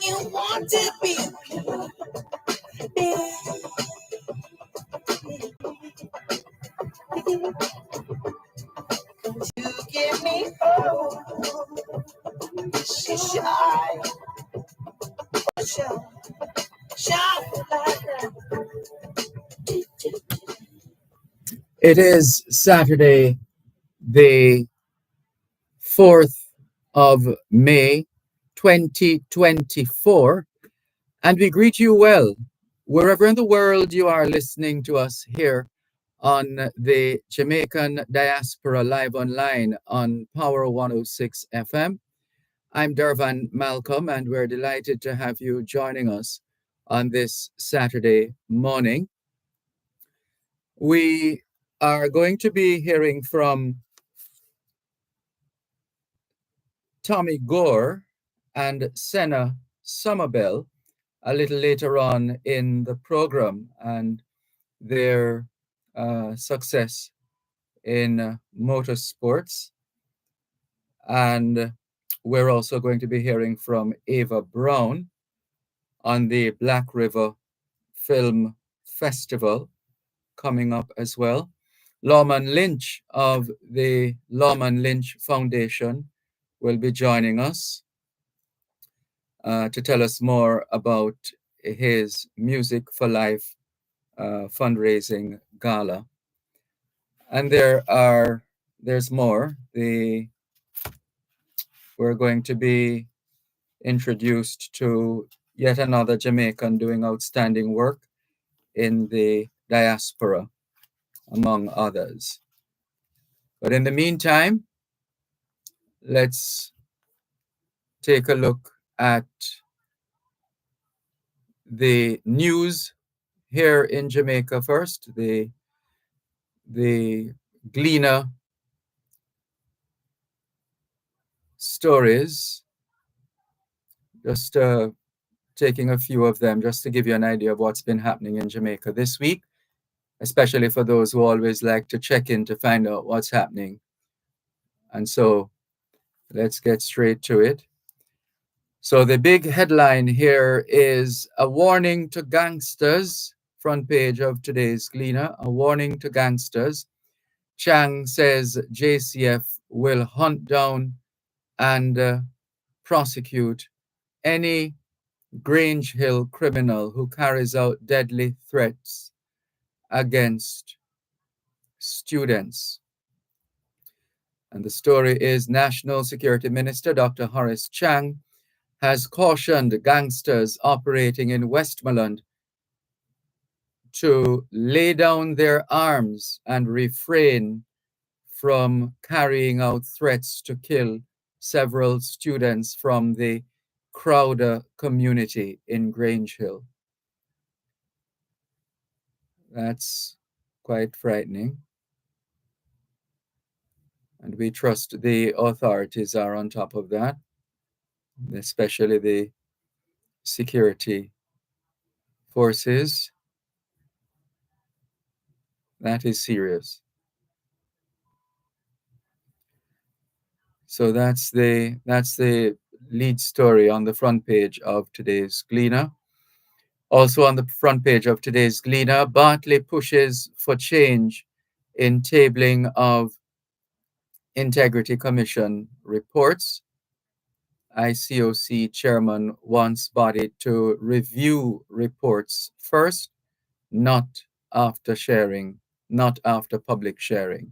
you want to be. You give me hope. Shine, shine like that. It is Saturday, the 4th of May, 2024, and we greet you well, wherever in the world you are listening to us here on the Jamaican Diaspora live online on Power 106 FM. I'm Dervan Malcolm, and we're delighted to have you joining us on this Saturday morning. We are going to be hearing from Tommy Gore and Senna Somerville a little later on in the program, and their success in motorsports. And we're also going to be hearing from Ava Brown on the Black River Film Festival coming up as well. Lman Lynch of the Lman Lynch Foundation will be joining us to tell us more about his Music for Life fundraising gala. And there's more. We're going to be introduced to yet another Jamaican doing outstanding work in the diaspora, among others. But in the meantime, let's take a look at the news here in Jamaica first. The Gleaner stories, just taking a few of them just to give you an idea of what's been happening in Jamaica this week, especially for those who always like to check in to find out what's happening. And so let's get straight to it. So the big headline here is a warning to gangsters, front page of today's Gleaner, a warning to gangsters. Chang says JCF will hunt down and prosecute any Grange Hill criminal who carries out deadly threats against students. And the story is National Security Minister Dr. Horace Chang has cautioned gangsters operating in Westmoreland to lay down their arms and refrain from carrying out threats to kill several students from the Crowder community in Grange Hill. That's quite frightening. And we trust the authorities are on top of that, especially the security forces. That is serious. So that's the lead story on the front page of today's Gleaner. Also on the front page of today's Gleaner, Bartley pushes for change in tabling of Integrity Commission reports. ICOC chairman wants body to review reports first, not after public sharing.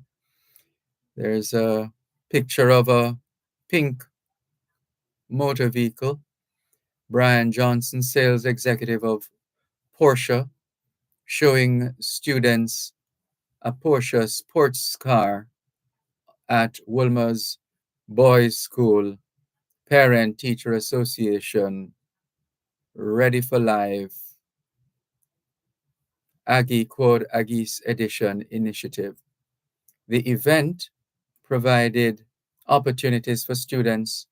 There's a picture of a pink motor vehicle. Brian Johnson, sales executive of Porsche, showing students a Porsche sports car at Wilmer's Boys School, Parent-Teacher Association, Ready for Life, Aggie Quad Aggies Edition initiative. The event provided opportunities for students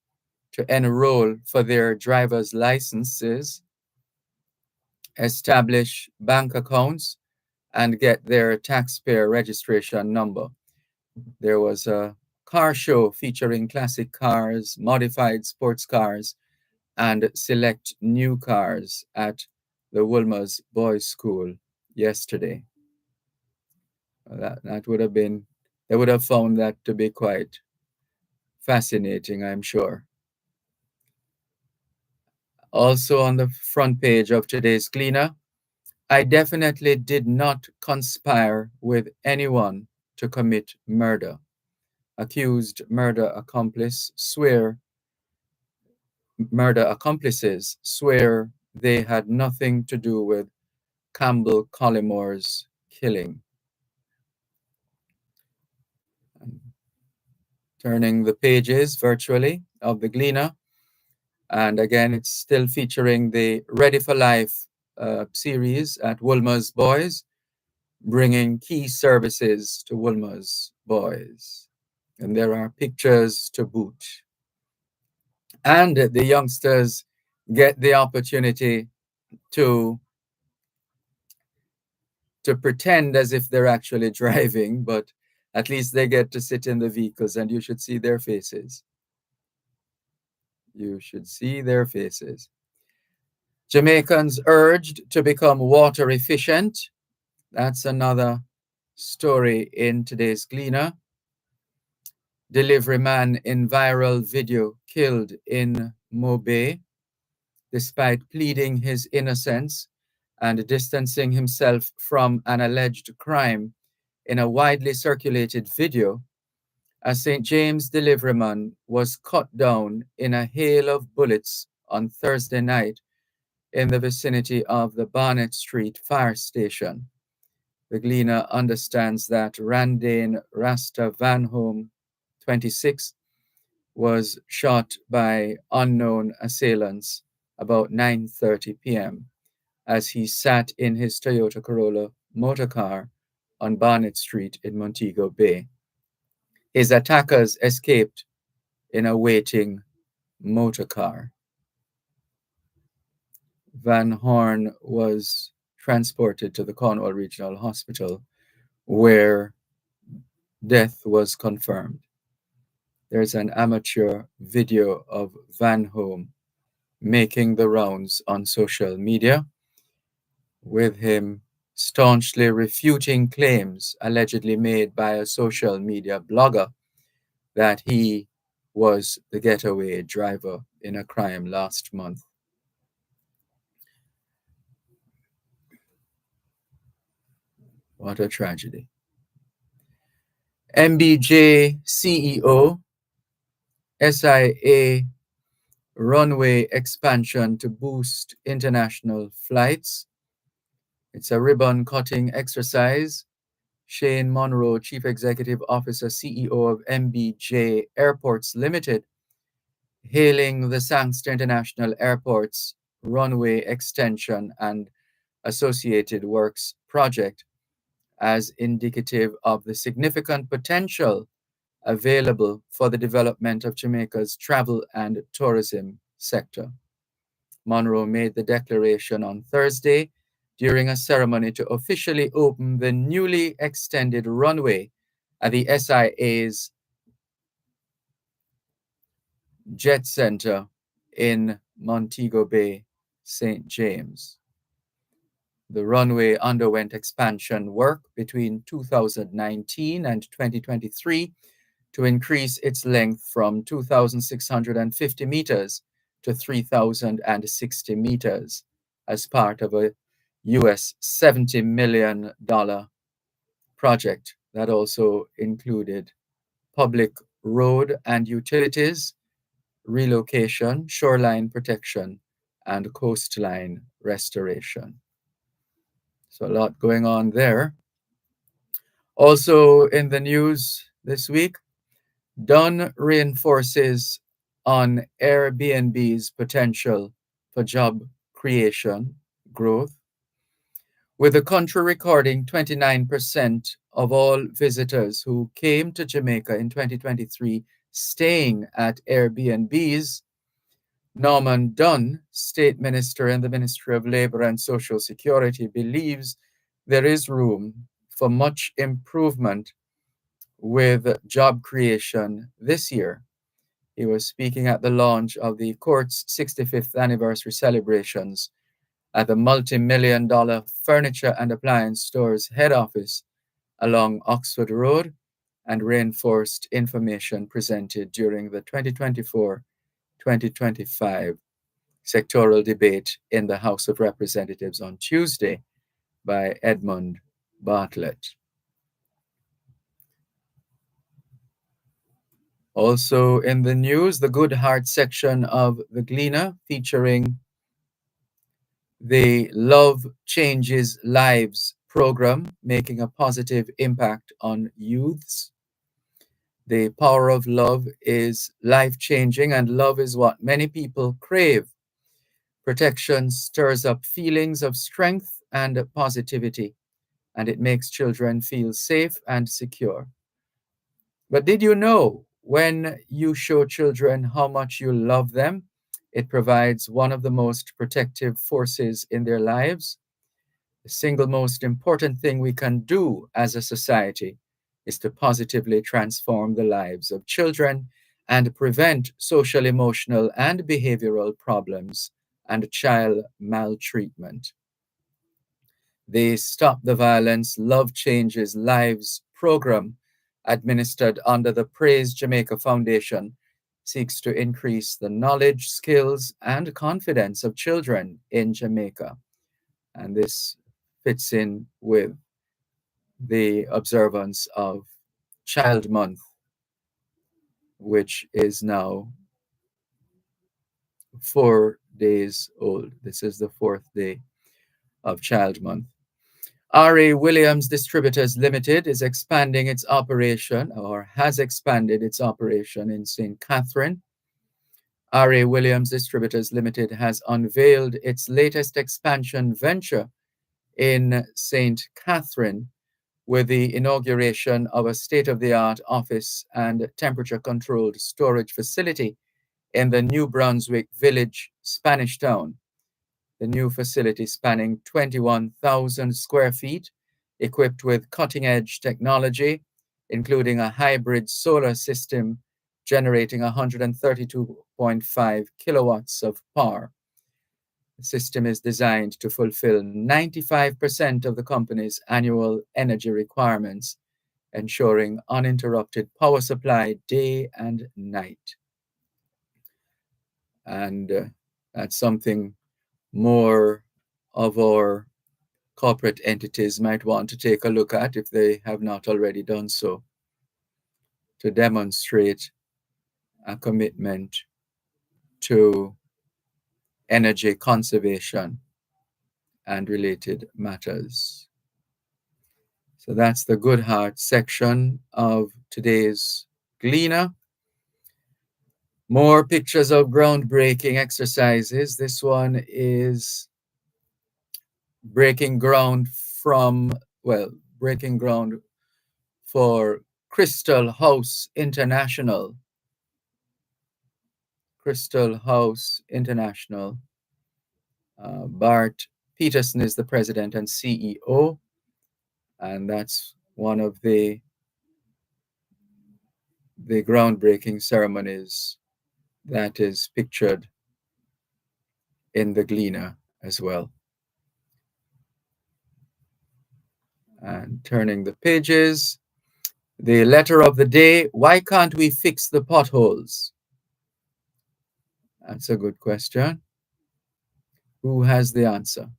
to enroll for their driver's licenses, establish bank accounts, and get their taxpayer registration number. There was a car show featuring classic cars, modified sports cars, and select new cars at the Woolmer's Boys School yesterday. That would have been, they would have found that to be quite fascinating, I'm sure. Also on the front page of today's Gleaner, I definitely did not conspire with anyone to commit murder. Accused murder accomplices swear they had nothing to do with Campbell Collimore's killing. Turning the pages virtually of the Gleaner, and again, it's still featuring the Ready for Life series at Woolmer's Boys, bringing key services to Woolmer's Boys. And there are pictures to boot. And the youngsters get the opportunity to pretend as if they're actually driving, but at least they get to sit in the vehicles, and you should see their faces. You should see their faces. Jamaicans urged to become water efficient. That's another story in today's Gleaner. Delivery man in viral video killed in Mobay, despite pleading his innocence and distancing himself from an alleged crime in a widely circulated video. A St. James deliveryman was cut down in a hail of bullets on Thursday night in the vicinity of the Barnett Street fire station. The Gleaner understands that Randane Rasta Van Home, 26, was shot by unknown assailants about 9:30 p.m. as he sat in his Toyota Corolla motorcar on Barnett Street in Montego Bay. His attackers escaped in a waiting motorcar. Van Horn was transported to the Cornwall Regional Hospital, where death was confirmed. There's an amateur video of Van Home making the rounds on social media, with him staunchly refuting claims allegedly made by a social media blogger that he was the getaway driver in a crime last month. What a tragedy. MBJ CEO, SIA runway expansion to boost international flights. It's a ribbon-cutting exercise. Shane Monroe, Chief Executive Officer, CEO of MBJ Airports Limited, hailing the Sangster International Airport's runway extension and associated works project as indicative of the significant potential available for the development of Jamaica's travel and tourism sector. Monroe made the declaration on Thursday during a ceremony to officially open the newly extended runway at the SIA's Jet Center in Montego Bay, St. James. The runway underwent expansion work between 2019 and 2023 to increase its length from 2,650 meters to 3,060 meters as part of a US $70 million project that also included public road and utilities, relocation, shoreline protection, and coastline restoration. So a lot going on there. Also in the news this week, Dunn reinforces on Airbnb's potential for job creation growth, with the country recording 29% of all visitors who came to Jamaica in 2023 staying at Airbnbs. Norman Dunn, State Minister in the Ministry of Labor and Social Security, believes there is room for much improvement with job creation this year. He was speaking at the launch of the court's 65th anniversary celebrations at the multi-million-dollar furniture and appliance store's head office along Oxford Road, and reinforced information presented during the 2024-2025 sectoral debate in the House of Representatives on Tuesday by Edmund Bartlett. Also in the news, the Good Heart section of the Gleaner, featuring the Love Changes Lives program, making a positive impact on youths. The power of love is life-changing, and love is what many people crave. Protection stirs up feelings of strength and positivity, and it makes children feel safe and secure. But did you know, when you show children how much you love them, it provides one of the most protective forces in their lives? The single most important thing we can do as a society is to positively transform the lives of children and prevent social, emotional, and behavioral problems and child maltreatment. The Stop the Violence, Love Changes Lives program, administered under the Praise Jamaica Foundation, seeks to increase the knowledge, skills, and confidence of children in Jamaica. And this fits in with the observance of Child Month, which is now 4 days old. This is the 4th day of Child Month. R.A. Williams Distributors Limited is expanding its operation, or has expanded its operation, in St. Catherine. R.A. Williams Distributors Limited has unveiled its latest expansion venture in St. Catherine, with the inauguration of a state-of-the-art office and temperature-controlled storage facility in the New Brunswick Village, Spanish Town. The new facility, spanning 21,000 square feet, equipped with cutting-edge technology, including a hybrid solar system generating 132.5 kilowatts of power. The system is designed to fulfill 95% of the company's annual energy requirements, ensuring uninterrupted power supply day and night. And that's something more of our corporate entities might want to take a look at, if they have not already done so, to demonstrate a commitment to energy conservation and related matters. So that's the Good Heart section of today's Gleaner. More pictures of groundbreaking exercises. This one is breaking ground for Crystal House International. Crystal House International. Bart Peterson is the president and CEO, and that's one of the groundbreaking ceremonies that is pictured in the Gleaner as well. And turning the pages, the letter of the day: why can't we fix the potholes? That's a good question. Who has the answer?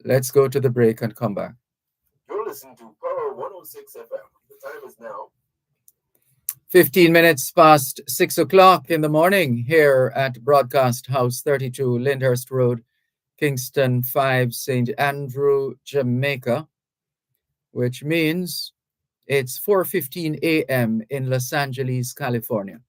Let's go to the break and come back. You're listening to Power 106 FM. The time is now 15 minutes past 6 o'clock in the morning here at Broadcast House 32, Lyndhurst Road, Kingston 5, St. Andrew, Jamaica, which means it's 4:15 a.m. in Los Angeles, California.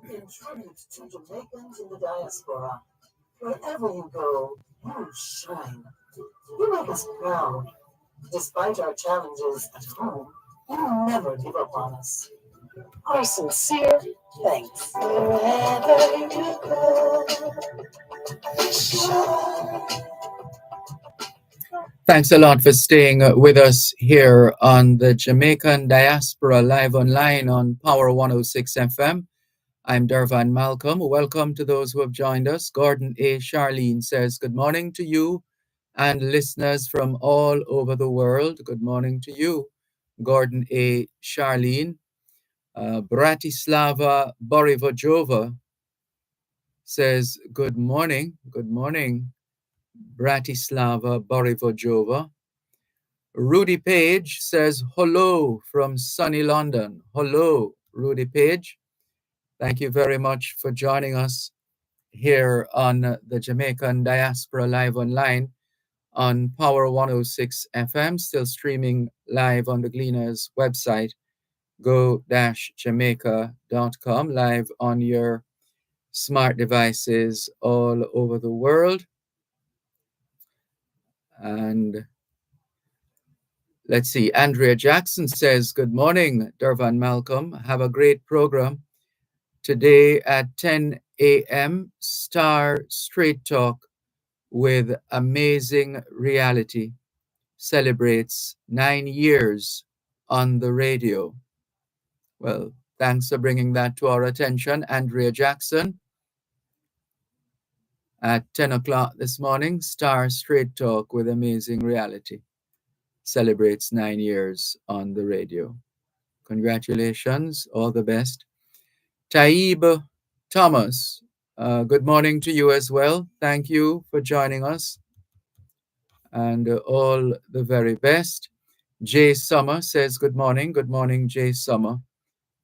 In tribute to Jamaicans in the diaspora, wherever you go, you shine. You make us proud. Despite our challenges at home, you never give up on us. Our sincere thanks. Wherever you go, shine. Thanks a lot for staying with us here on the Jamaican Diaspora live online on Power 106 FM. I'm Dervan Malcolm. Welcome to those who have joined us. Gordon A. Charlene says, good morning to you and listeners from all over the world. Good morning to you, Gordon A. Charlene. Bratislava Borivojova says, good morning. Good morning, Bratislava Borivojova. Rudy Page says, hello from sunny London. Hello, Rudy Page. Thank you very much for joining us here on the Jamaican Diaspora Live Online on Power 106 FM, still streaming live on the Gleaner's website, go-jamaica.com, live on your smart devices all over the world. And let's see, Andrea Jackson says, good morning, Dervan Malcolm. Have a great program. Today at 10 a.m., Star Straight Talk with Amazing Reality celebrates 9 years on the radio. Well, thanks for bringing that to our attention, Andrea Jackson. At 10 o'clock this morning, Star Straight Talk with Amazing Reality celebrates 9 years on the radio. Congratulations, all the best. Taib Thomas, good morning to you as well. Thank you for joining us and all the very best. Jay Summer says good morning. Good morning, Jay Summer.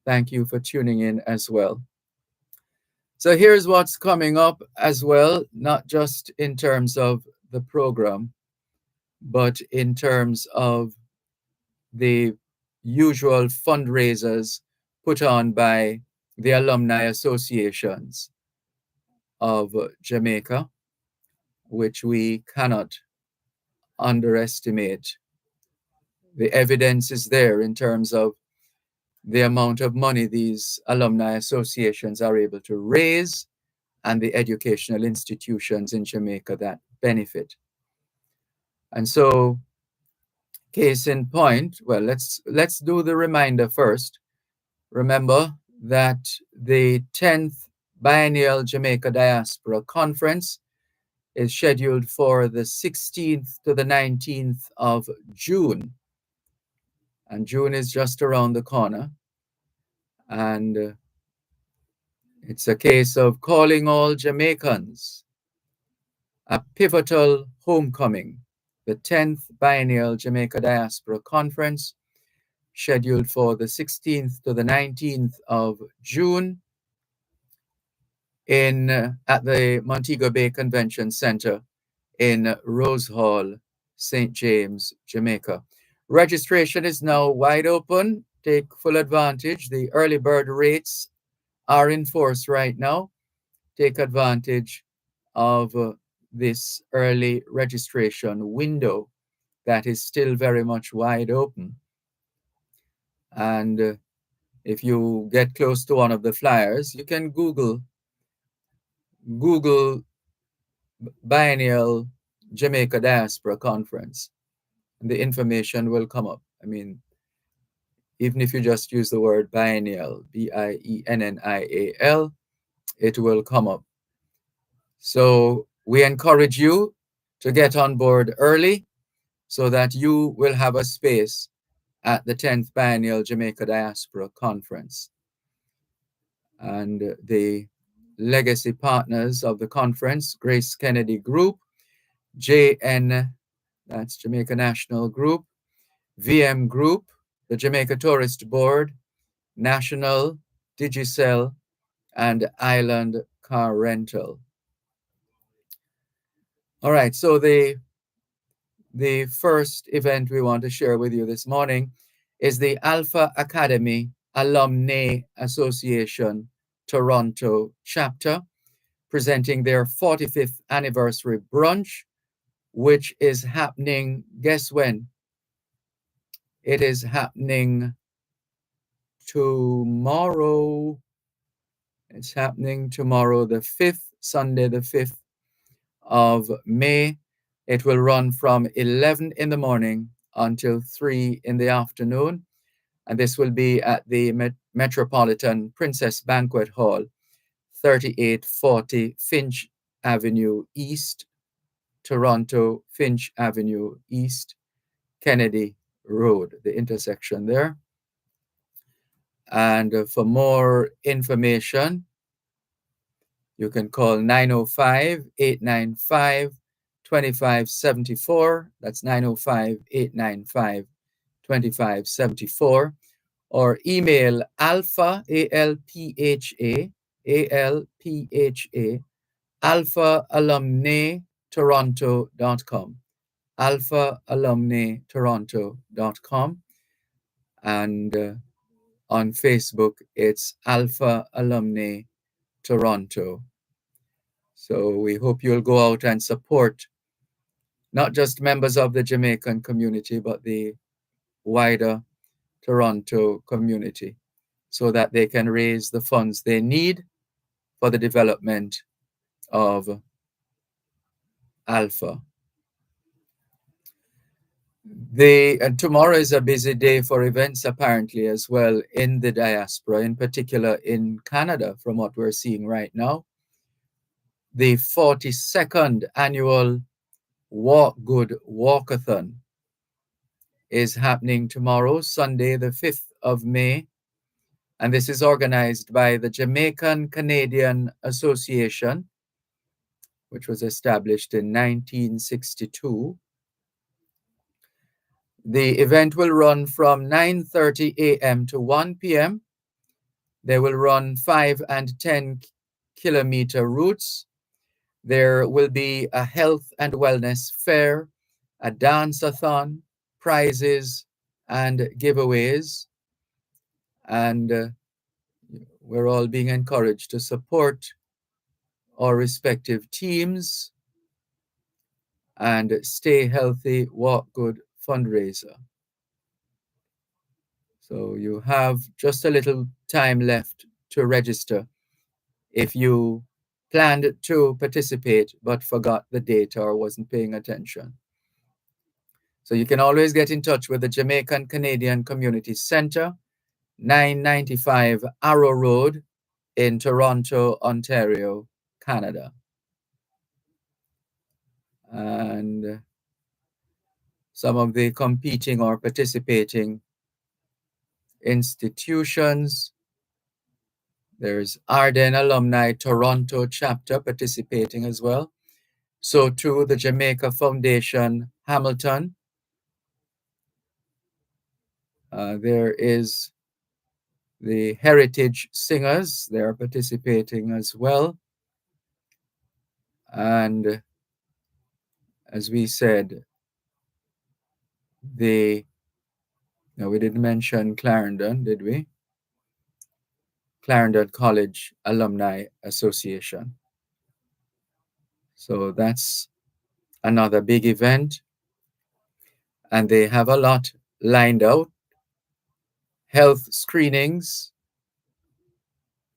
Thank you for tuning in as well. So here's what's coming up as well, not just in terms of the program, but in terms of the usual fundraisers put on by the alumni associations of Jamaica, which we cannot underestimate. The evidence is there in terms of the amount of money these alumni associations are able to raise and the educational institutions in Jamaica that benefit. And so, case in point, well, let's do the reminder first. Remember that the 10th Biennial Jamaica Diaspora Conference is scheduled for the 16th to the 19th of June. And June is just around the corner. And it's a case of calling all Jamaicans. A pivotal homecoming, the 10th Biennial Jamaica Diaspora Conference, scheduled for the 16th to the 19th of June at the Montego Bay Convention Center in Rose Hall, St. James, Jamaica. Registration is now wide open. Take full advantage. The early bird rates are in force right now. Take advantage of this early registration window that is still very much wide open. And if you get close to one of the flyers, you can Google Biennial Jamaica Diaspora Conference, and the information will come up. I mean, even if you just use the word biennial, BIENNIAL, it will come up. So we encourage you to get on board early so that you will have a space at the 10th Biennial Jamaica Diaspora Conference. And the legacy partners of the conference, Grace Kennedy Group, JN, that's Jamaica National Group, VM Group, the Jamaica Tourist Board, National, Digicel, and Island Car Rental. All right, so the first event we want to share with you this morning is the Alpha Academy Alumni Association Toronto chapter, presenting their 45th anniversary brunch, which is happening, guess when? It is happening tomorrow. It's happening tomorrow, the 5th, Sunday, the 5th of May. It will run from 11 in the morning until 3 in the afternoon. And this will be at the Metropolitan Princess Banquet Hall, 3840 Finch Avenue East, Toronto, Finch Avenue East, Kennedy Road, the intersection there. And for more information, you can call 905-895-2574. That's 905-895-2574. Or email alpha, A-L-P-H-A, A-L-P-H-A, alpha-alumni-toronto.com, alpha-alumni-toronto.com. And on Facebook, it's Alpha Alumni Toronto. So we hope you'll go out and support not just members of the Jamaican community, but the wider Toronto community, so that they can raise the funds they need for the development of Alpha. And tomorrow is a busy day for events apparently as well in the diaspora, in particular in Canada, from what we're seeing right now. The 42nd annual Walk Good Walkathon is happening tomorrow, Sunday, the 5th of May. And this is organized by the Jamaican Canadian Association, which was established in 1962. The event will run from 9:30 a.m. to 1 p.m. They will run 5 and 10 kilometer routes. There will be a health and wellness fair, a dance-a-thon, prizes, and giveaways. And we're all being encouraged to support our respective teams and Stay Healthy, Walk Good fundraiser. So you have just a little time left to register if you planned to participate but forgot the date or wasn't paying attention. So you can always get in touch with the Jamaican Canadian Community Center, 995 Arrow Road in Toronto, Ontario, Canada. And some of the competing or participating institutions. There's Arden Alumni Toronto chapter participating as well. So too the Jamaica Foundation Hamilton. There is the Heritage Singers. They're participating as well. And as we said, we didn't mention Clarendon, did we? Clarendon College Alumni Association. So that's another big event. And they have a lot lined out. Health screenings,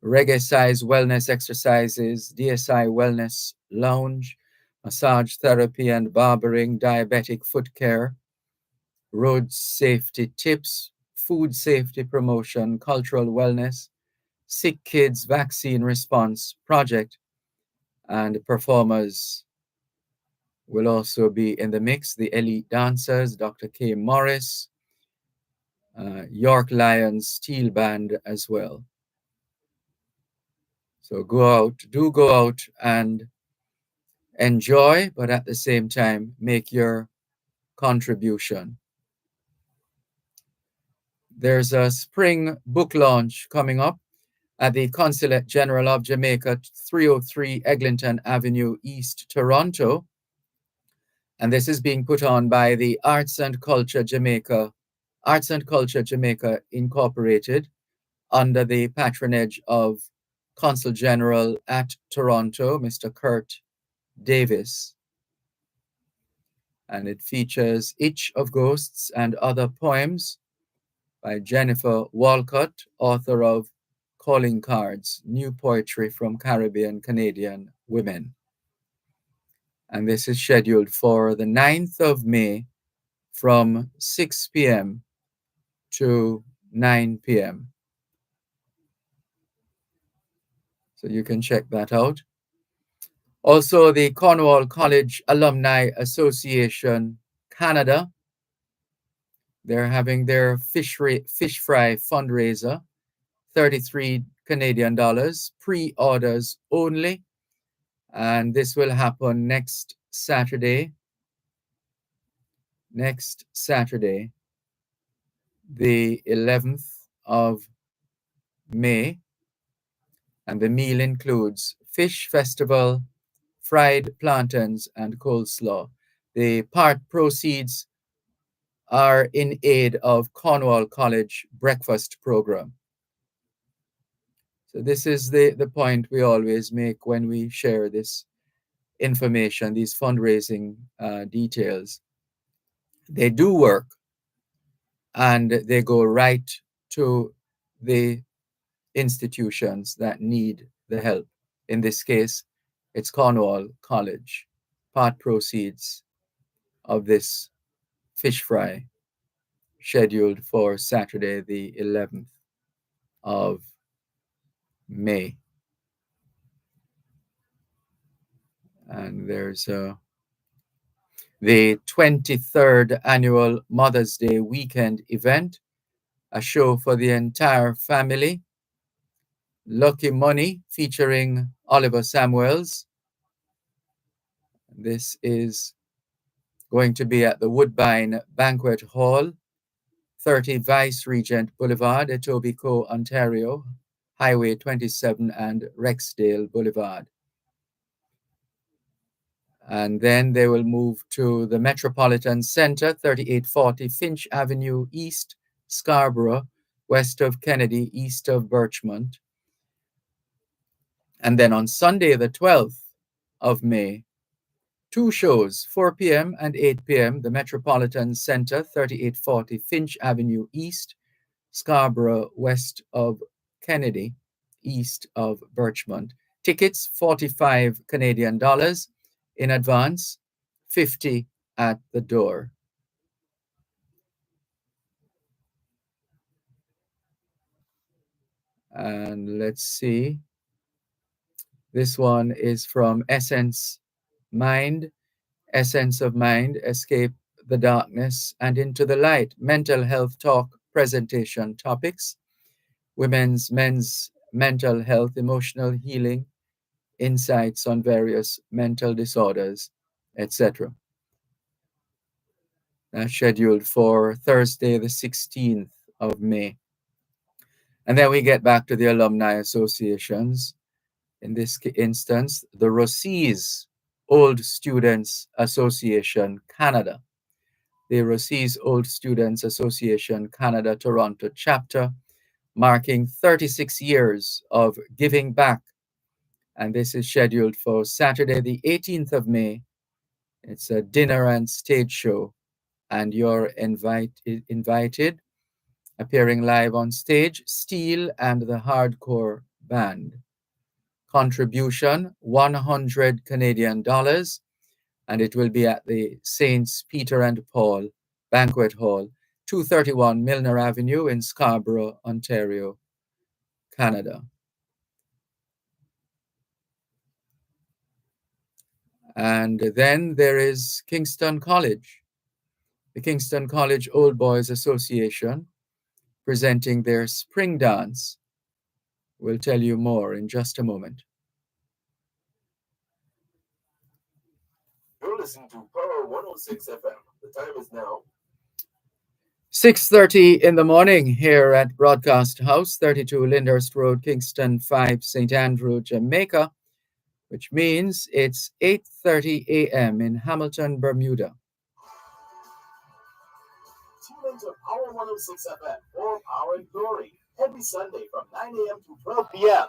reggae-size wellness exercises, DSI wellness lounge, massage therapy and barbering, diabetic foot care, road safety tips, food safety promotion, cultural wellness, sick kids vaccine response project, and performers will also be in the mix. The elite dancers, Dr. K. Morris, York Lions Steel Band as well. So go out and enjoy, but at the same time, make your contribution. There's a spring book launch coming up at the Consulate General of Jamaica, 303 Eglinton Avenue, East Toronto. And this is being put on by the Arts and Culture Jamaica Incorporated, under the patronage of Consul General at Toronto, Mr. Kurt Davis. And it features Itch of Ghosts and Other Poems by Jennifer Walcott, author of Calling Cards, New Poetry from Caribbean Canadian Women. And this is scheduled for the 9th of May from 6 p.m. to 9 p.m. So you can check that out. Also, the Cornwall College Alumni Association Canada, they're having their fish fry fundraiser, 33 Canadian dollars, pre-orders only. And this will happen next Saturday, the 11th of May. And the meal includes fish festival, fried plantains, and coleslaw. The part proceeds are in aid of Cornwall College breakfast program. So this is the point we always make when we share this information, these fundraising details. They do work, and they go right to the institutions that need the help. In this case, it's Cornwall College. Part proceeds of this fish fry scheduled for Saturday, the 11th of May. And there's the 23rd annual Mother's Day weekend event, a show for the entire family. Lucky Money featuring Oliver Samuels. This is going to be at the Woodbine Banquet Hall, 30 Vice Regent Boulevard, Etobicoke, Ontario, Highway 27 and Rexdale Boulevard. And then they will move to the Metropolitan Center, 3840 Finch Avenue East, Scarborough, west of Kennedy, east of Birchmont. And then on Sunday, the 12th of May, 2 shows, 4 p.m. and 8 p.m., the Metropolitan Center, 3840 Finch Avenue East, Scarborough, west of Kennedy, east of Birchmont. Tickets, 45 Canadian dollars in advance, 50 at the door. And let's see. This one is from Essence Mind. Essence of Mind, Escape the Darkness and Into the Light. Mental Health Talk presentation topics. Women's, men's mental health, emotional healing, insights on various mental disorders, etc. That's scheduled for Thursday, the 16th of May. And then we get back to the alumni associations. In this instance, the Rossies Old Students Association Canada. The Rossies Old Students Association Canada Toronto chapter, marking 36 years of giving back. And this is scheduled for Saturday, the 18th of May. It's a dinner and stage show, and you're invited. Appearing live on stage, Steel and the Hardcore Band. Contribution, 100 Canadian dollars, and it will be at the Saints Peter and Paul Banquet Hall, 231 Milner Avenue in Scarborough, Ontario, Canada. And then there is Kingston College, the Kingston College Old Boys Association, presenting their spring dance. We'll tell you more in just a moment. You're listening to Power 106 FM. The time is now 6:30 in the morning here at Broadcast House, 32 Lyndhurst Road, Kingston 5, St. Andrew, Jamaica, which means it's 8:30 a.m. in Hamilton, Bermuda. tune into Power 106 FM for Power and Glory every Sunday from 9 a.m. to 12 p.m.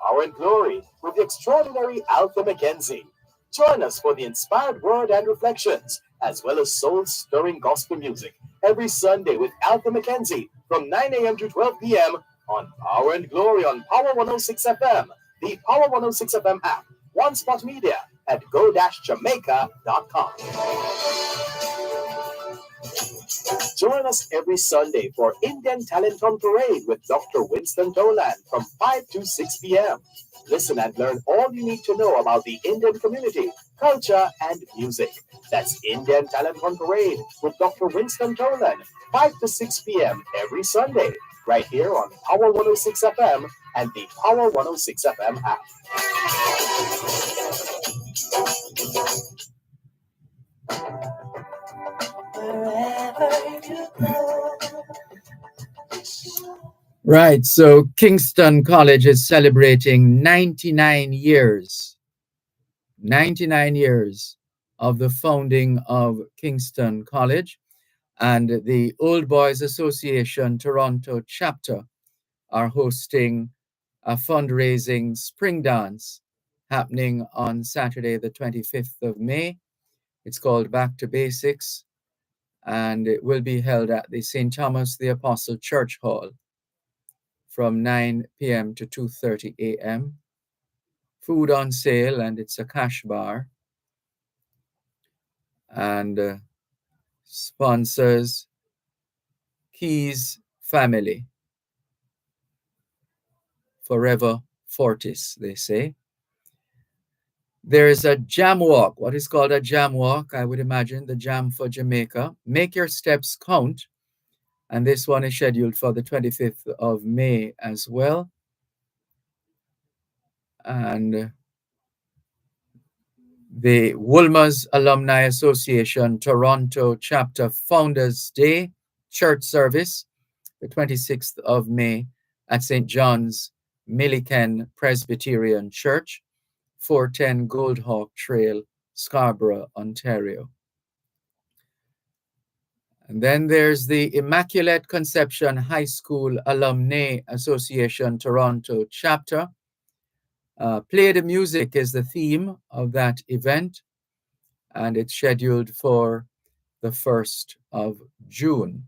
Power and Glory with the extraordinary Alpha Mackenzie. Join us for the inspired word and reflections, as well as soul-stirring gospel music every Sunday with Alpha Mackenzie from 9 a.m. to 12 p.m. on Power and Glory on Power 106 FM, the Power 106 FM app, One Spot Media, at go-jamaica.com. Join us every Sunday for Indian Talent on Parade with Dr. Winston Dolan from 5 to 6 p.m. Listen and learn all you need to know about the Indian community, culture, and music. That's Indian Talent on Parade with Dr. Winston Dolan, 5 to 6 p.m. every Sunday, right here on Power 106 FM and the Power 106 FM app. Wherever you go. Right, so Kingston College is celebrating 99 years. 99 years of the founding of Kingston College, and the Old Boys Association Toronto chapter are hosting a fundraising spring dance happening on Saturday, the 25th of May. It's called Back to Basics, and it will be held at the St. Thomas the Apostle Church Hall from 9 p.m. to 2:30 a.m. Food on sale, and it's a cash bar. And sponsors Keys Family. Forever Fortis, they say. There is a jam walk, what is called a jam walk, I would imagine, the Jam for Jamaica. Make your steps count. And this one is scheduled for the 25th of May as well. And the Woolmer's Alumni Association Toronto Chapter Founders Day Church Service, the 26th of May at St. John's Milliken Presbyterian Church, 410 Goldhawk Trail, Scarborough, Ontario. And then there's the Immaculate Conception High School Alumni Association Toronto Chapter. Play the Music is the theme of that event, and it's scheduled for the 1st of June.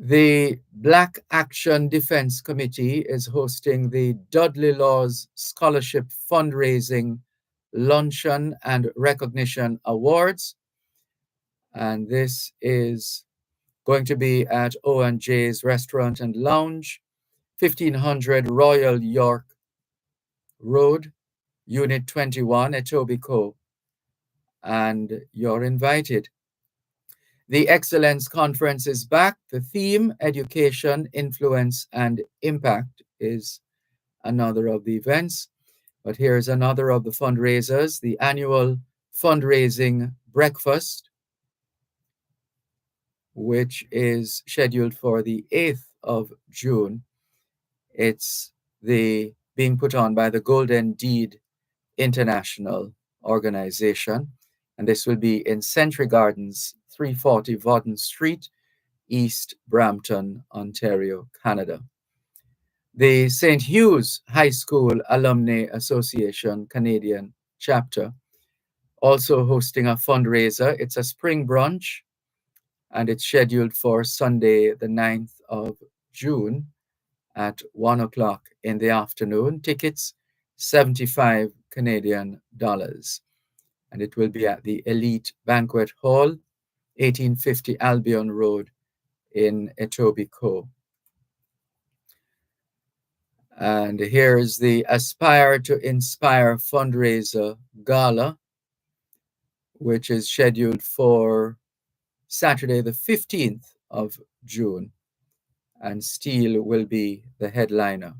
The Black Action Defense Committee is hosting the Dudley Laws Scholarship Fundraising Luncheon and Recognition Awards. And this is going to be at O&J's Restaurant and Lounge, 1500 Royal York Road, Unit 21, Etobicoke. And you're invited. The Excellence Conference is back. The theme, Education, Influence, and Impact, is another of the events. But here's another of the fundraisers, the annual fundraising breakfast, which is scheduled for the 8th of June. It's being put on by the Golden Deed International Organization, and this will be in Century Gardens, 340 Vaughan Street, East Brampton, Ontario, Canada. The St. Hugh's High School Alumni Association Canadian chapter also hosting a fundraiser. It's a spring brunch, and it's scheduled for Sunday, the 9th of June at 1 o'clock in the afternoon. Tickets, $75 Canadian. And it will be at the Elite Banquet Hall, 1850 Albion Road in Etobicoke. And here's the Aspire to Inspire fundraiser gala, which is scheduled for Saturday, the 15th of June. And Steele will be the headliner.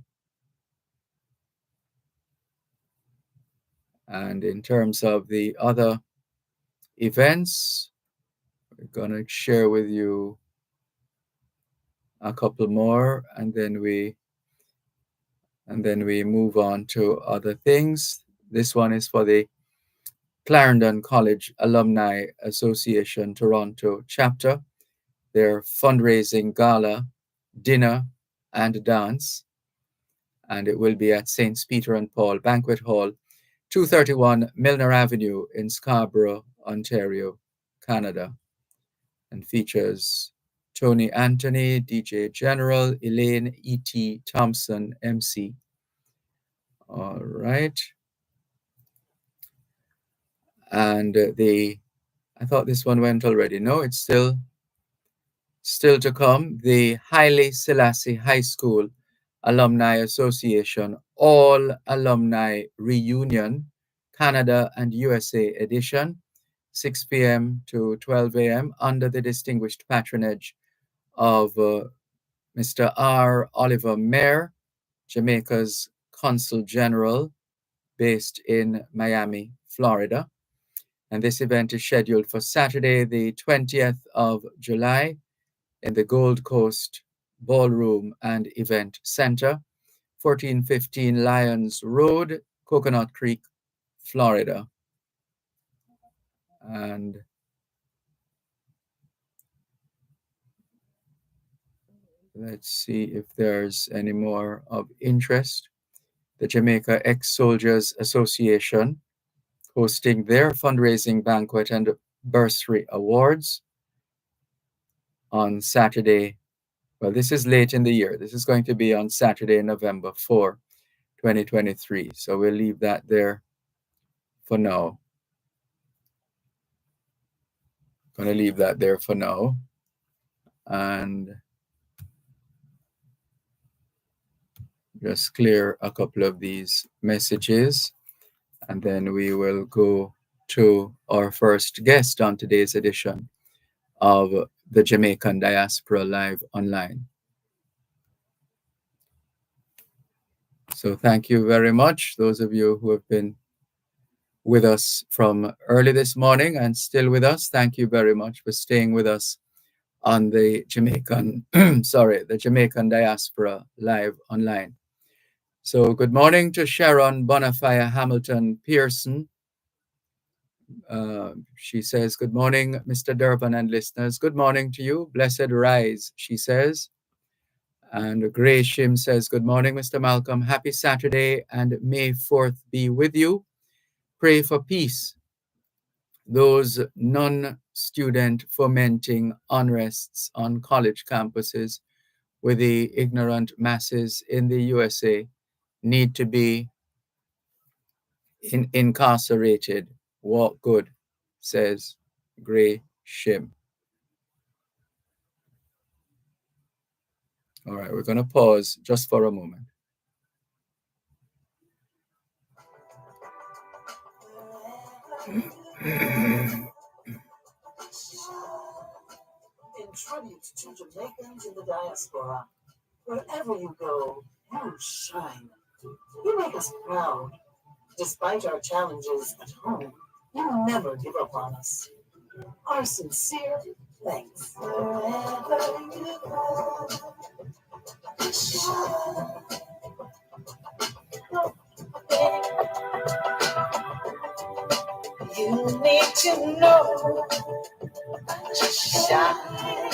And in terms of the other events, we're going to share with you a couple more, and then we move on to other things. This one is for the Clarendon College Alumni Association Toronto chapter, their fundraising gala, dinner, and dance. And it will be at St. Peter and Paul Banquet Hall, 231 Milner Avenue in Scarborough, Ontario, Canada, and features Tony Anthony, DJ General, Elaine E.T. Thompson, MC. All right. And I thought this one went already. No, it's still to come. The Haile Selassie High School Alumni Association All Alumni Reunion, Canada and USA edition, 6 p.m. to 12 a.m. under the distinguished patronage of Mr. R. Oliver Mayer, Jamaica's Consul General based in Miami, Florida. And this event is scheduled for Saturday, the 20th of July in the Gold Coast Ballroom and Event Center, 1415 Lyons Road, Coconut Creek, Florida. And let's see if there's any more of interest. The Jamaica Ex-Soldiers Association hosting their fundraising banquet and bursary awards on Saturday. Well, this is late in the year. This is going to be on Saturday, November 4, 2023. So we'll leave that there for now. Going to leave that there for now. And just clear a couple of these messages. And then we will go to our first guest on today's edition of the Jamaican Diaspora Live Online. So thank you very much, those of you who have been with us from early this morning and still with us. Thank you very much for staying with us on the Jamaican, the Jamaican Diaspora Live Online. So good morning to Sharon Bonafire Hamilton Pearson. She says, good morning, Mr. Dervan and listeners. Good morning to you. Blessed rise, she says. And Gray Shim says, good morning, Mr. Malcolm. Happy Saturday and May 4th be with you. Pray for peace. Those non-student fomenting unrests on college campuses with the ignorant masses in the USA need to be incarcerated. Walk good, says Gray Shim. All right, we're going to pause just for a moment. In tribute to Jamaicans in the diaspora, wherever you go, you shine. You make us proud. Despite our challenges at home, you never give up on us. Our sincere thanks. Wherever you go, you shine. You need to know, just shine.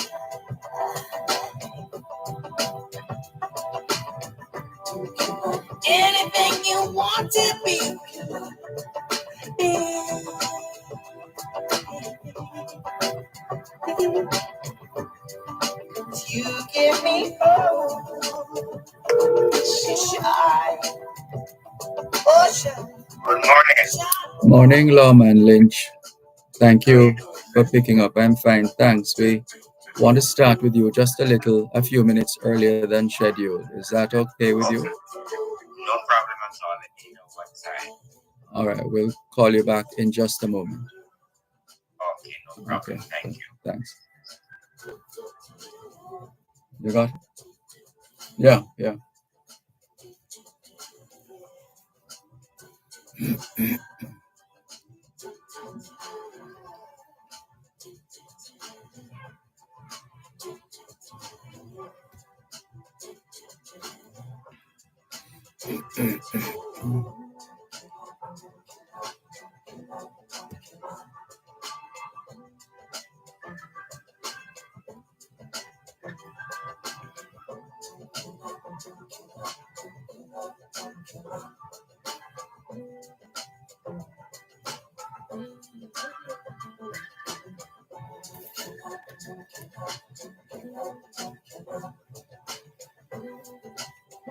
Anything you want to be. You give me hope. Shine. Oh, shine. Good Morning, Lman Lynch. Thank you for picking up. I'm fine, thanks. We want to start with you just a few minutes earlier than scheduled. Is that okay with you? No problem at all. Let me know what time. All right, we'll call you back in just a moment. Okay, no problem. Okay, Thank you. Thanks. You got it? Yeah.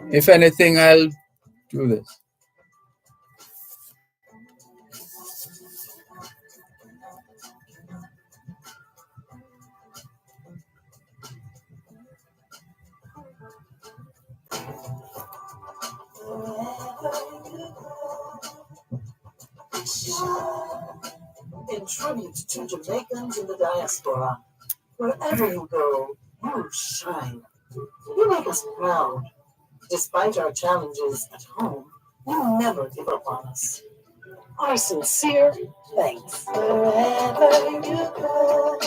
If anything, I'll do this. tribute to Jamaicans in the diaspora. Wherever you go, you shine. You make us proud. Despite our challenges at home, you never give up on us. Our sincere thanks. Wherever you go.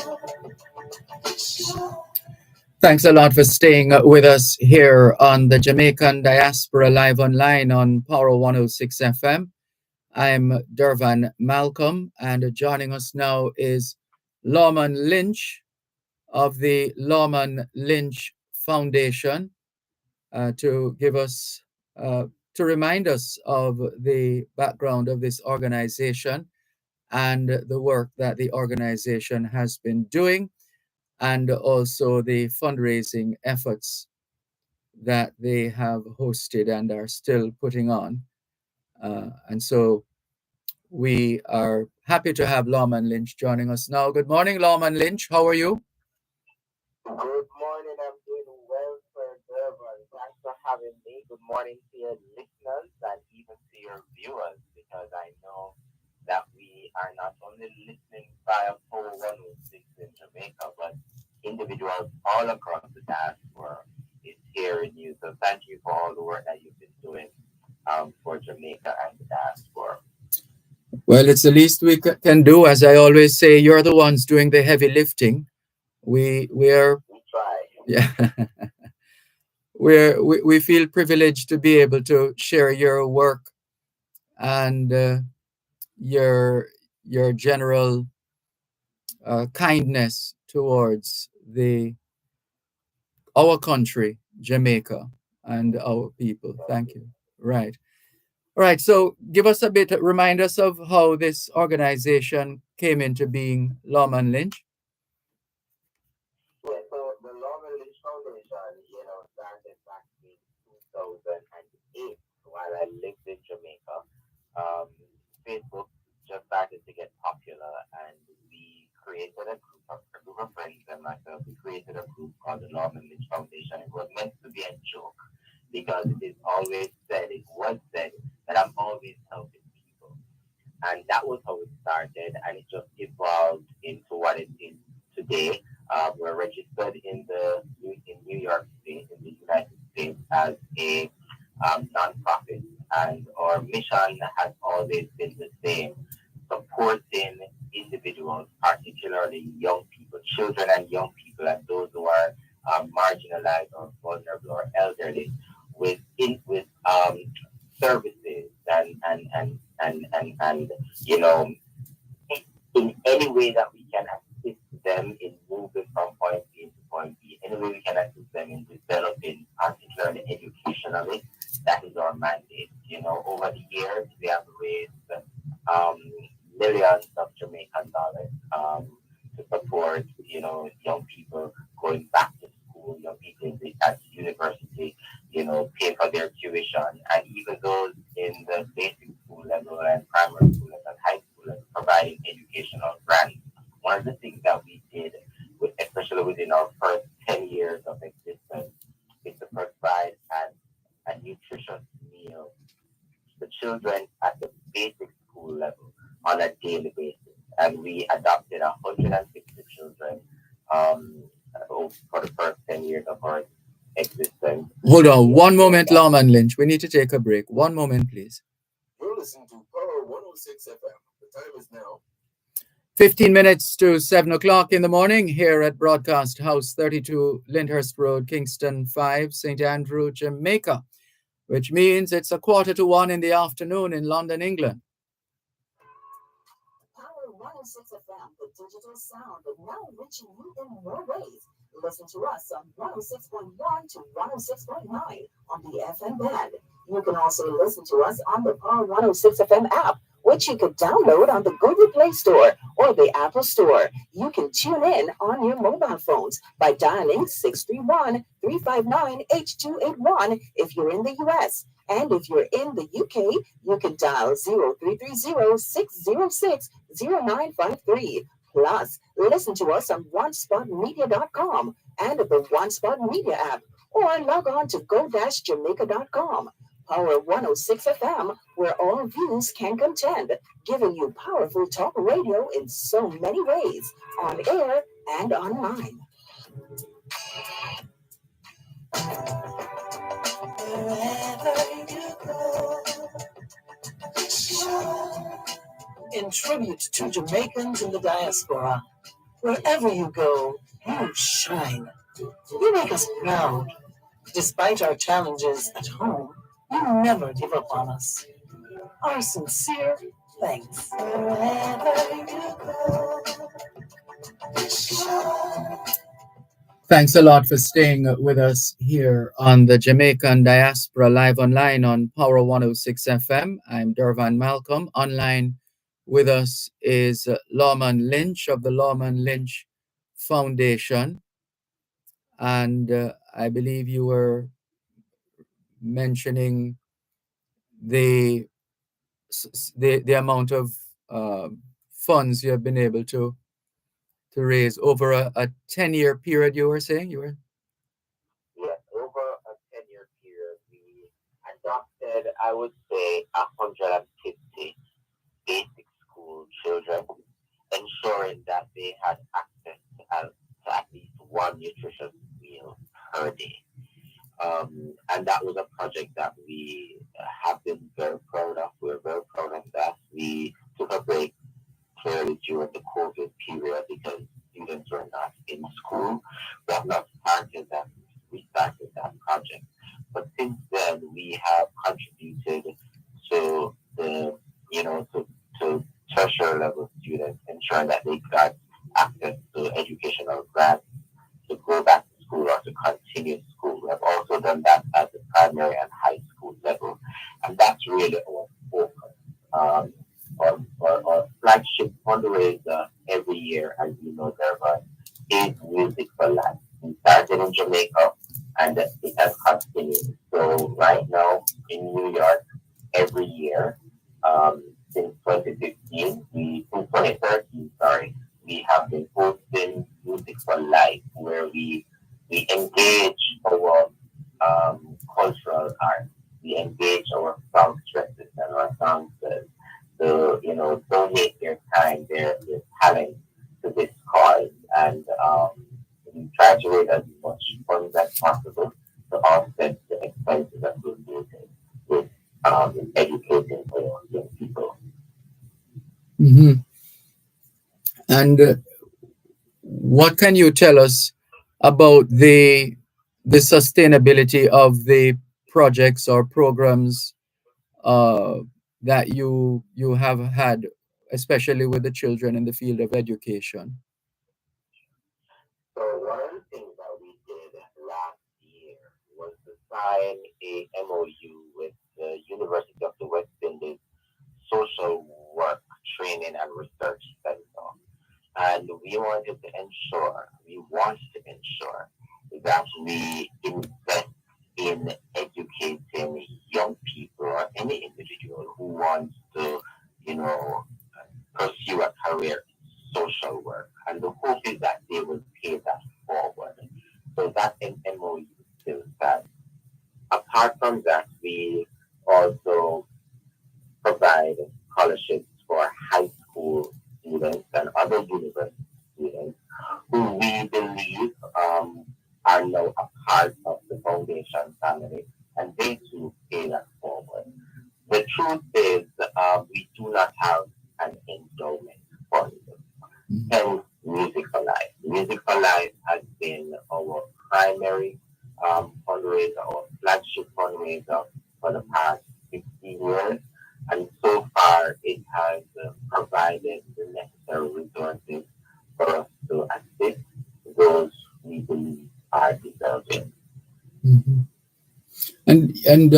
Thanks a lot for staying with us here on the Jamaican Diaspora Live Online on Power 106 FM. I'm Dervan Malcolm, and joining us now is Lman Lynch of the Lman Lynch Foundation to give us, to remind us of the background of this organization and the work that the organization has been doing, and also the fundraising efforts that they have hosted and are still putting on. And so we are happy to have Lman Lynch joining us now. Good morning, Lman Lynch. How are you? Good morning. I'm doing well, Sir Dervan. Thanks for having me. Good morning to your listeners and even to your viewers, because I know that we are not only listening via 4106 in Jamaica, but individuals all across the diaspora is hearing you. So thank you for all the work that you've been doing for Jamaica and the diaspora. Well, it's the least we can do. As I always say, you're the ones doing the heavy lifting. We try. Yeah. we feel privileged to be able to share your work and your general kindness towards our country, Jamaica, and our people. Thank you. Right. All right. So give us a bit, remind us of how this organization came into being, Lman Lynch. Yeah, so the Lman Lynch Foundation, started back in 2008 while I lived in Jamaica. Facebook just started to get popular, and we created a group of friends and myself. We created a group called the Lman Lynch Foundation. It was meant to be a joke because it was said that I'm always helping people. And that was how it started, and it just evolved into what it is today. We're registered in New York State, in the United States, as a nonprofit, and our mission has always been the same: supporting individuals, particularly young people, children and young people, and those who are marginalized or vulnerable or elderly, with services and in any way that we can assist them in moving from point A to point B, any way we can assist them in developing, particularly educationally. That is our mandate. Over the years, we have raised millions of Jamaican dollars to support, young people going back to school, young people at university, pay for their tuition, and even those in the basic school level and primary school level and high school level, providing educational grants. One of the things that we did, especially within our first 10 years of existence, is to provide a nutritious meal to children at the basic school level on a daily basis. And we adopted 160 children for the first 10 years of our existence. Hold on one moment, Lman Lynch. We need to take a break. One moment, please. You're listening to Power 106 FM. The time is now 15 minutes to 7 o'clock in the morning here at Broadcast House 32 Lyndhurst Road, Kingston 5, St. Andrew, Jamaica, which means it's 1:45 in the afternoon in London, England. Power 106 FM, the digital sound, but now reaching you in more ways. Listen to us on 106.1 to 106.9 on the FM band. You can also listen to us on the Power 106 FM app, which you could download on the Google Play Store or the Apple Store. You can tune in on your mobile phones by dialing 631-359-8281 if you're in the US. And if you're in the UK, you can dial 0330-606-0953. Plus, listen to us on onespotmedia.com and the One Spot Media app, or log on to go-jamaica.com. Power 106 FM, where all views can contend, giving you powerful talk radio in so many ways, on air and online. Wherever you go, in tribute to Jamaicans in the diaspora, wherever you go, you shine. You make us proud. Despite our challenges at home, you never give up on us. Our sincere thanks. Wherever you go. Thanks a lot for staying with us here on the Jamaican Diaspora live online on Power 106 FM. I'm Dervan Malcolm. Online with us is Lman Lynch of the Lman Lynch Foundation. And I believe you were mentioning the amount of funds you have been able to raise over a 10-year period. You were saying you were. Yes, over a 10-year period, we adopted, I would say, 150 basic school children, ensuring that they had access to at least one nutritious meal per day. And that was a project that we have been very proud of. We're very proud of that. We took a break clearly during the COVID period because students were not in school. We have not started that. We started that project. But since then, we have contributed to the, to tertiary level students, ensuring that they got access to educational grants to go back to school or to continue school. We have also done that at the primary and high school level. And that's really our focus. Our flagship fundraiser every year, as you know, Dervan, is Music for Life. We started in Jamaica and it has continued. So right now in New York, every year, since 2015, since 2013, we have been hosting Music for Life, where we engage our cultural art. We engage our songstresses and our songsters to, donate their time, their talent to this cause. And we try to raise as much funds as possible to offset the expenses associated with educating our young people. Mm-hmm. And what can you tell us about the sustainability of the projects or programs that you have had, especially with the children in the field of education? So one of the things that we did last year was to sign a MOU with the University of the West Indies Social Work Training and Research Center. And we want to ensure that we invest in educating young people or any individual who wants to, pursue a career in social work. And the hope is that they will pay that forward. So that MOU still stands. Apart from that, we also provide scholarships for high school students and other university students who we believe are now a part of the foundation family, and they too pay that forward. The truth is, we do not have an endowment fund. Hence, Music for Life. Music for Life has been our primary fundraiser, our flagship fundraiser for the past 15 years. And so far, it has provided the necessary resources for us to assist those we believe are deserving. Mm-hmm. And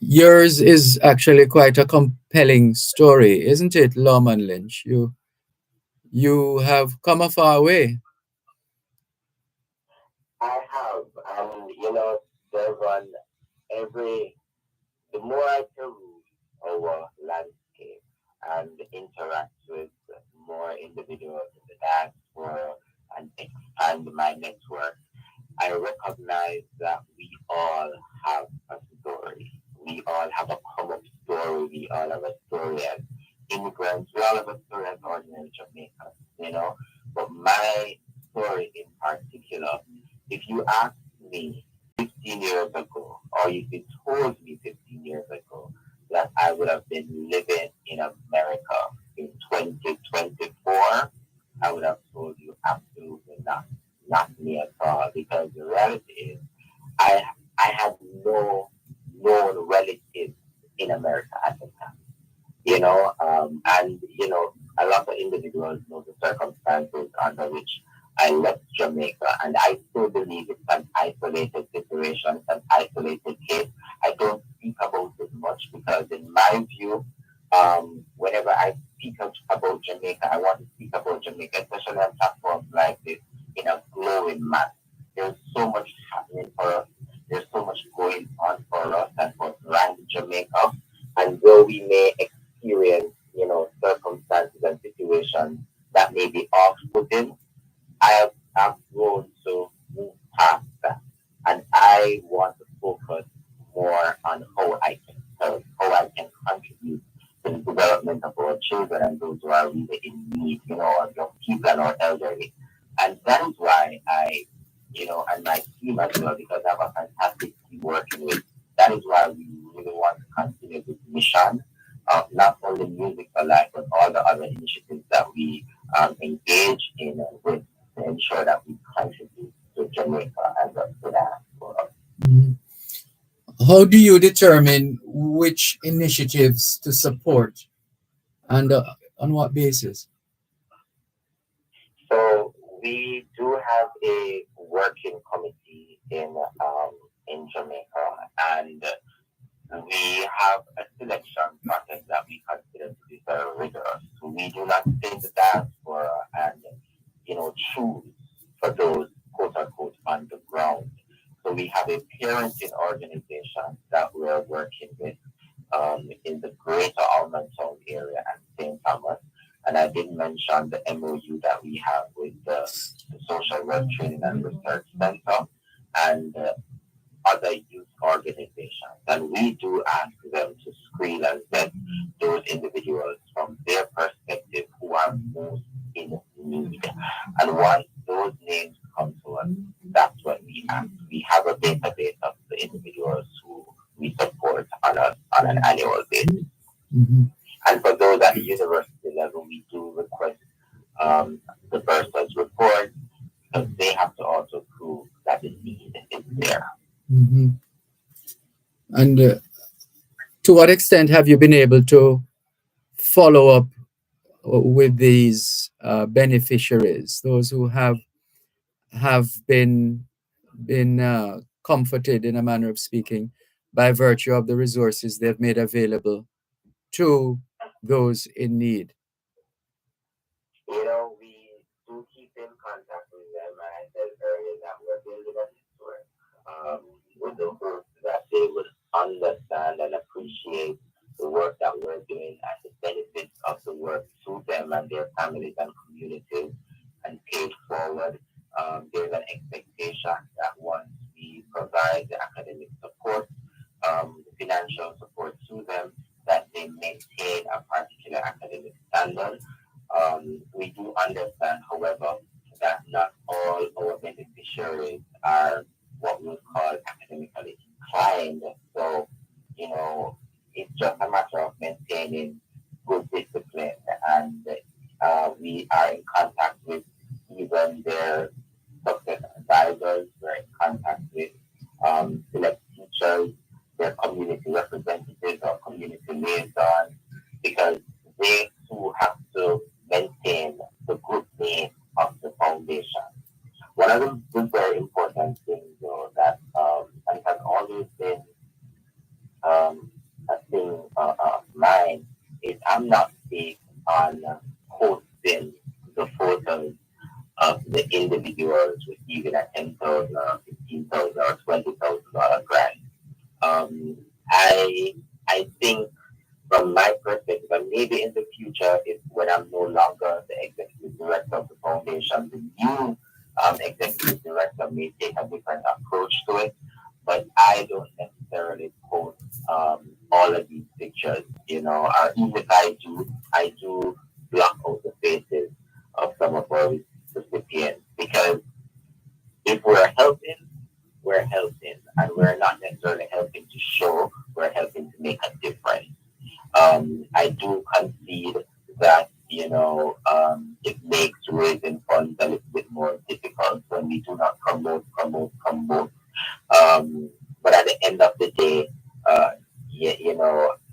yours is actually quite a compelling story, isn't it, Lman Lynch? You have come a far way. I have, and Dervan, the more I peruse our landscape and interact with more individuals in the diaspora and expand my network, I recognize that we all have a story. all have a come-up story. We all have a story as immigrants. We all have a story as ordinary Jamaicans, you know. But my story in particular, if you ask me 15 years ago, or if you told me 15 years ago that I would have been living in America in 2024, I would have told you absolutely not, not me at all. Because the reality is, I I had no known relatives in America at the time, and a lot of individuals know the circumstances under which I left Jamaica, and I still believe it's an isolated situation, it's an isolated case. I don't speak about it much because, in my view, whenever I speak about Jamaica, I want to speak about Jamaica, especially on platforms like this, in a glowing manner. There's so much happening for us. There's so much going on for us and for Grand Jamaica, and though we may experience, circumstances and situations that may be off-putting, I have grown to move past that, and I want to focus more on how I can help, how I can contribute to the development of our children and those who are really in need, our young people and our elderly. And that is why and my team as well, because I have a fantastic team working with. That is why we really want to continue this mission of not only Music for Life, but all the other initiatives that we engage in with to ensure that we contribute to Jamaica and to that world. Mhm. How do you determine which initiatives to support and on what basis? So we do have a working committee in Jamaica, and we have a selection process that we consider to be very rigorous. So we do not stay in the diaspora and choose for those quote unquote on the ground. So we have a parenting organization that we're working with in the greater Alman Town area and St. Thomas. And I did mention the MOU that we have with the Social Work Training and Research Center and other youth organizations. And we do ask them to screen and vet those individuals from their perspective who are most in need. And once those names come to us, that's when we ask. We have a database of the individuals who we support on an annual basis. Mhm. And for those at the university level, we do request the person's report because they have to also prove that the need is there. Mhm. And to what extent have you been able to follow up with these beneficiaries, those who have been comforted, in a manner of speaking, by virtue of the resources they've made available to those in need? We do keep in contact with them, and I said earlier that we're building a network with the hope that they would understand and appreciate the work that we're doing and the benefits of the work to them and their families and communities and pay it forward. There's an expectation that once we provide the academic support, the financial support to them, that they maintain a particular academic standard. We do understand, however, that not all our beneficiaries are what we would call academically inclined. So, it's just a matter of maintaining good discipline. And we are in contact with even their success advisors, we're in contact with select teachers, their community representatives or community liaisons, because they too have to maintain the good name of the foundation. One of the very important things, though, that and has always been a thing of mine is I'm not big on posting the photos of the individuals receiving a 10,000 or 15,000 or $20,000 grant. Um, I I think from my perspective, and maybe in the future, if when I'm no longer the executive director of the foundation, the new executive director may take a different approach to it. But I don't necessarily post all of these pictures, or even if I do block out the faces of some of our recipients because if we're helping, and we're not necessarily helping to show, we're helping to make a difference. I do concede that, it makes raising funds a little bit more difficult when we do not promote. But at the end of the day, uh,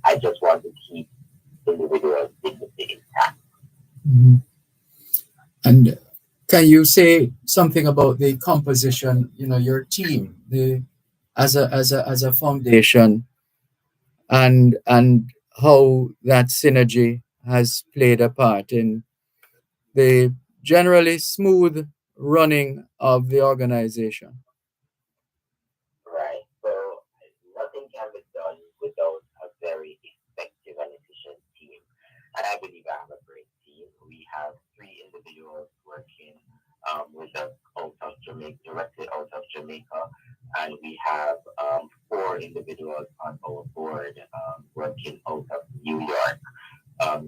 I just want to keep individual dignity intact. Mhm. And can you say something about the composition, your team, the as a foundation, and how that synergy has played a part in the generally smooth running of the organization? Right. So nothing can be done without a very effective and efficient team. And I believe I have a great team. We have three individuals working with us out of Jamaica, directly out of Jamaica, and we have four individuals on our board working out of New York.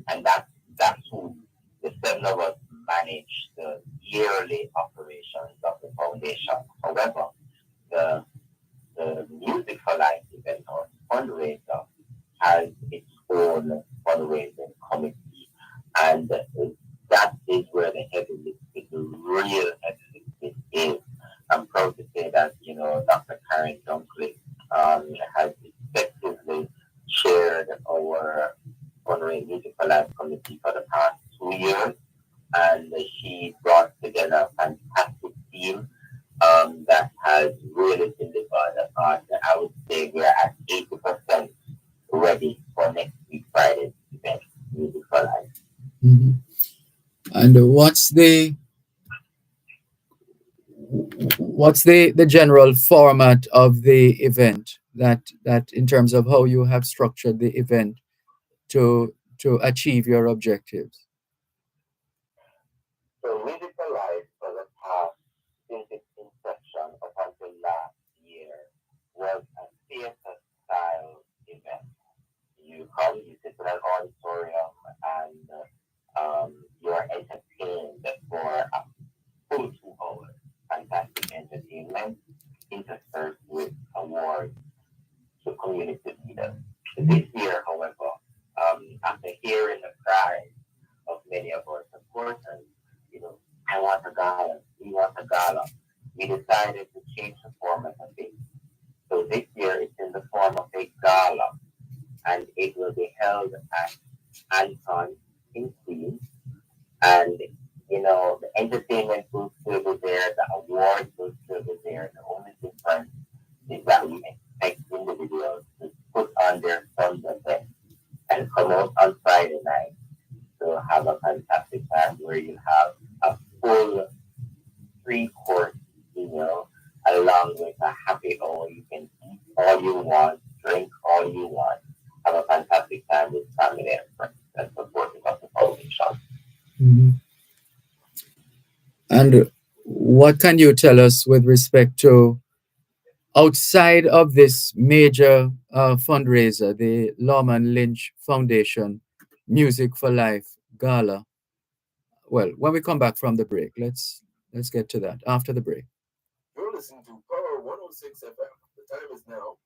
And that's who the seven of us manage the yearly operations of the foundation. However, the the Music for Life event or fundraiser has its own fundraising committee, and that is where the heavy lifting, the real heavy lifting is. I'm proud to say that Dr. Karen Dunkley has effectively chaired our fundraising Music for Life committee for the past 2 years, and she brought together a fantastic team that has really delivered. I would say we're at 80% ready for next week Friday's event, Music for Life. Mhm. And what's the general format of the event, that in terms of how you have structured the event to achieve your objectives? So Music for Life for the past, since its inception up until last year, was a theater style event. You come, you sit in an auditorium, and you're entertained for a full 2 hours. Fantastic entertainment interspersed with awards to community leaders. This year, however, after hearing the cries of many of our supporters, I want a gala, we want a gala, we decided to change the format a bit. So this year it's in the form of a gala, and it will be held at Anton in Queens. And the entertainment will still be there, the awards will still be there. The only difference is that we expect individuals to put on their Sunday best and come out on Friday night to have a fantastic time where you have a full 3 course meal along with a happy hour. You can eat all you want, drink all you want, have a fantastic time with family and friends and supporting of the foundation. Mhm. And what can you tell us with respect to outside of this major fundraiser, the Lman Lynch Foundation Music for Life Gala? Well, when we come back from the break, let's get to that after the break. You're listening to Power 106 FM. The time is now